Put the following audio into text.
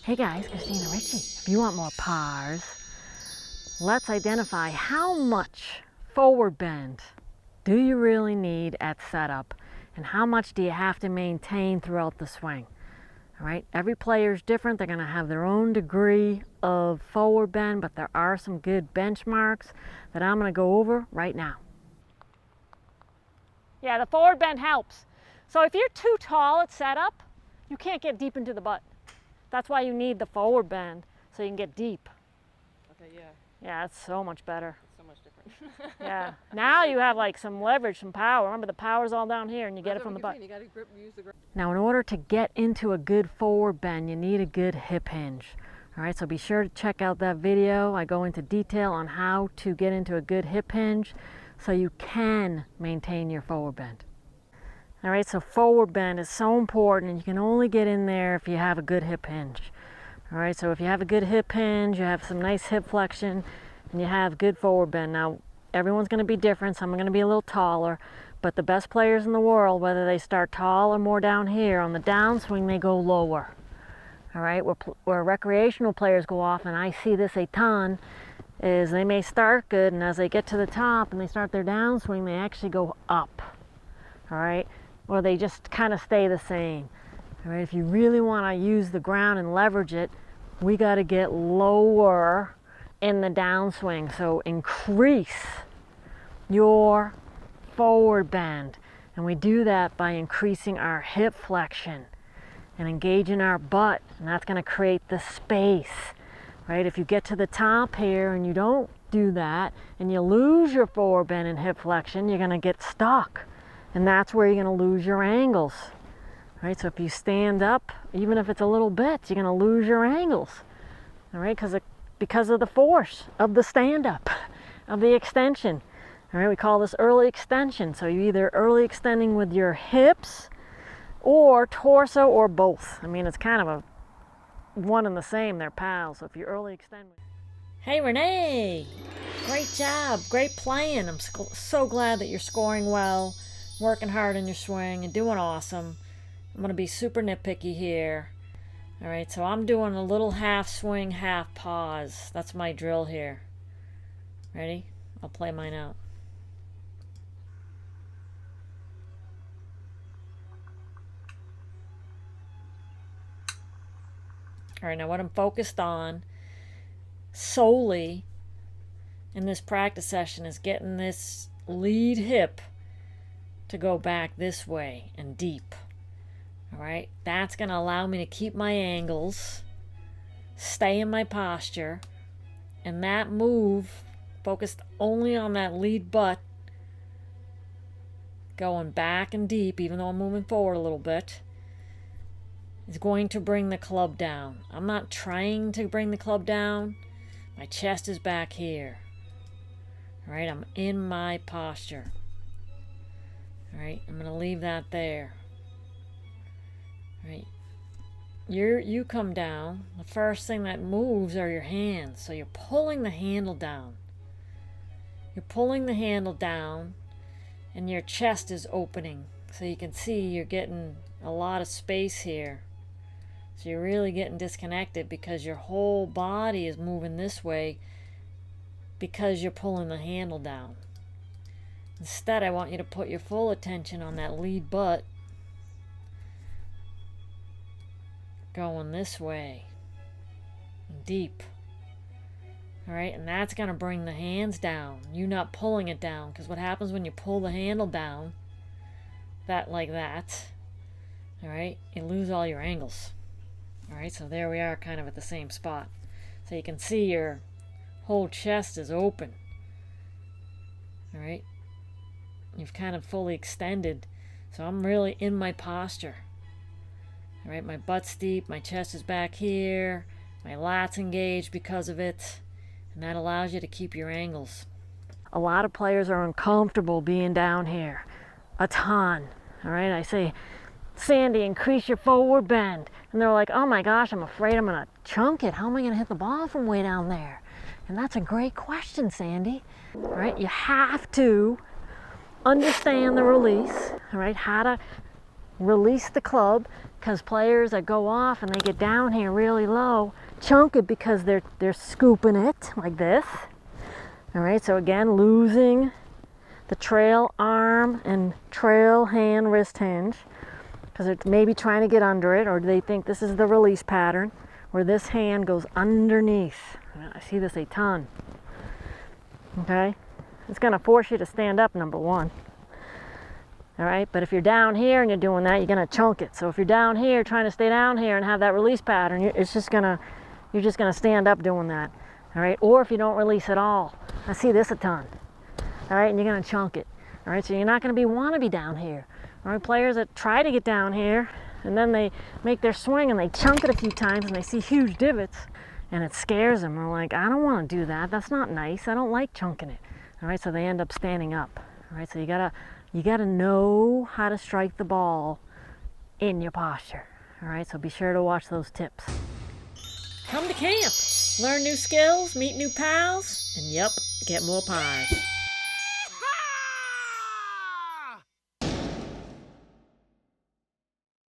Hey guys, Christina Ricci. If you want more pars, let's identify how much forward bend do you really need at setup and how much do you have to maintain throughout the swing. All right, every player is different. They're going to have their own degree of forward bend, but there are some good benchmarks that I'm going to go over right now. Yeah, the forward bend helps. So if you're too tall at setup, you can't get deep into the butt. That's why you need the forward bend, so you can get deep. Okay, yeah. Yeah, it's so much better. It's so much different. Yeah. Now you have like some leverage, some power. Remember, the power's all down here and you get it from the butt. You gotta use the grip. Now, in order to get into a good forward bend, you need a good hip hinge. All right, so be sure to check out that video. I go into detail on how to get into a good hip hinge so you can maintain your forward bend. All right, so forward bend is so important, and you can only get in there if you have a good hip hinge. All right, so if you have a good hip hinge, you have some nice hip flexion, and you have good forward bend. Now, everyone's going to be different. Some are going to be a little taller, but the best players in the world, whether they start tall or more down here, on the downswing, they go lower. All right, where recreational players go off, and I see this a ton, is they may start good, and as they get to the top and they start their downswing, they actually go up. All right. Or they just kind of stay the same. All right, if you really want to use the ground and leverage it, we got to get lower in the downswing. So increase your forward bend. And we do that by increasing our hip flexion and engaging our butt. And that's going to create the space. Right? If you get to the top here and you don't do that and you lose your forward bend and hip flexion, you're going to get stuck. And that's where you're going to lose your angles. Right? So if you stand up, even if it's a little bit, you're going to lose your angles. All right? Because of the force of the stand-up, of the extension. All right? We call this early extension. So you're either early extending with your hips or torso or both. I mean, it's kind of a one and the same. They're pals. So if you early extend. Hey, Renee! Great job. Great playing. I'm so glad that you're scoring well. Working hard in your swing and doing awesome. I'm going to be super nitpicky here. All right, so I'm doing a little half swing, half pause. That's my drill here. Ready? I'll play mine out. All right, now what I'm focused on solely in this practice session is getting this lead hip to go back this way and deep. All right, that's going to allow me to keep my angles, stay in my posture, and that move focused only on that lead butt going back and deep, even though I'm moving forward a little bit, is going to bring the club down. I'm not trying to bring the club down. My chest is back here. All right, I'm in my posture. All right, I'm going to leave that there. All right, you come down. The first thing that moves are your hands. So you're pulling the handle down. You're pulling the handle down and your chest is opening. So you can see you're getting a lot of space here. So you're really getting disconnected because your whole body is moving this way because you're pulling the handle down. Instead, I want you to put your full attention on that lead butt going this way, deep. All right, and that's going to bring the hands down. You not pulling it down, because what happens when you pull the handle down, like that, all right, you lose all your angles. All right, so there we are kind of at the same spot. So you can see your whole chest is open. All right. You've kind of fully extended. So I'm really in my posture. All right, my butt's deep, my chest is back here, my lats engaged because of it, and that allows you to keep your angles. A lot of players are uncomfortable being down here. A ton. All right, I say, Sandy, increase your forward bend. And they're like, oh my gosh, I'm afraid I'm going to chunk it. How am I going to hit the ball from way down there? And that's a great question, Sandy. All right, you have to understand the release, all right, how to release the club, because players that go off and they get down here really low chunk it because they're scooping it like this. All right, so again, losing the trail arm and trail hand wrist hinge because they're maybe trying to get under it, or they think this is the release pattern where this hand goes underneath. I see this a ton. Okay, it's going to force you to stand up, number one. All right, but if you're down here and you're doing that, you're going to chunk it. So if you're down here trying to stay down here and have that release pattern, you're just going to stand up doing that. All right, or if you don't release at all. I see this a ton. All right, and you're going to chunk it. All right, so you're not going to want to be down here. All right, players that try to get down here and then they make their swing and they chunk it a few times and they see huge divots and it scares them. They're like, I don't want to do that. That's not nice. I don't like chunking it. All right, so they end up standing up. All right, so you gotta know how to strike the ball in your posture. All right, so be sure to watch those tips. Come to camp, learn new skills, meet new pals, and yep, get more pies.